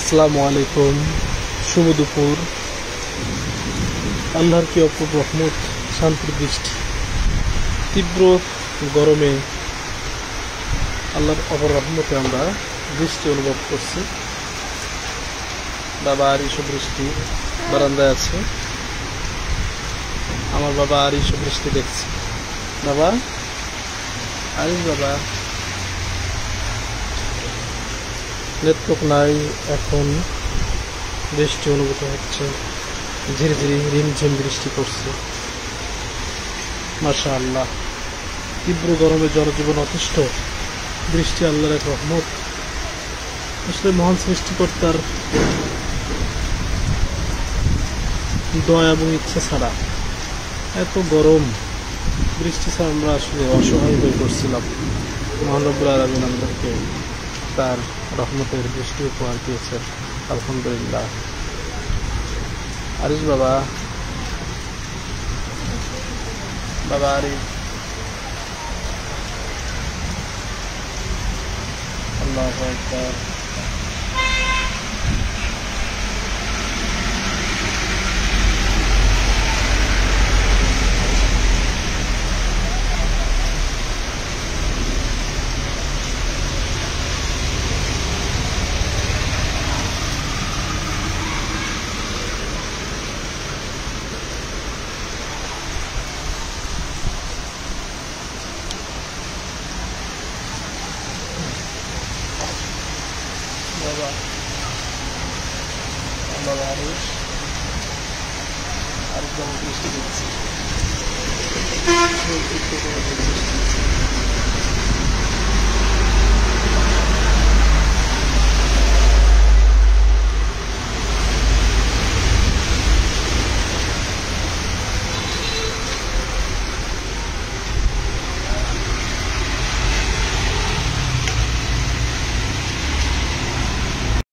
আসসালামু আলাইকুম। শুভ দুপুর। আল্লাহর কি অপূর্ব রহমত, শান্তির বৃষ্টি। তীব্র গরমে আল্লাহর অপর রহমতে আমরা বৃষ্টি অনুভব করছি। বাবা আর এইসব বৃষ্টি বারান্দায় আছে। আমার বাবা আর এইসব বৃষ্টি দেখছে। বাবা আরিস, বাবা নেটওয়ার্ক নাই, এখন বৃষ্টি অনুভূত হচ্ছে। ধীরে ধীরে রিমঝিম বৃষ্টি পড়ছে। মাশাআল্লাহ, তীব্র গরমে জনজীবন অতিষ্ঠ। বৃষ্টি আল্লাহর এক রহমত। আসলে মহান সৃষ্টিকর্তার দয়া এবং ইচ্ছা ছাড়া এত গরম বৃষ্টি ছাড়া আমরা আসলে অসহায় হয়ে পড়ছিলাম। মহান রব্বুল আলামিন আমাদেরকে তার রহমতের বৃষ্টি উপহার দিয়েছেন, আলহামদুলিল্লাহ। আরিস, বাবা বাবা আরিস, আল্লাহু আকবার। বাবা বাবা আরিস, আরেকজন বৃষ্টি দিচ্ছে।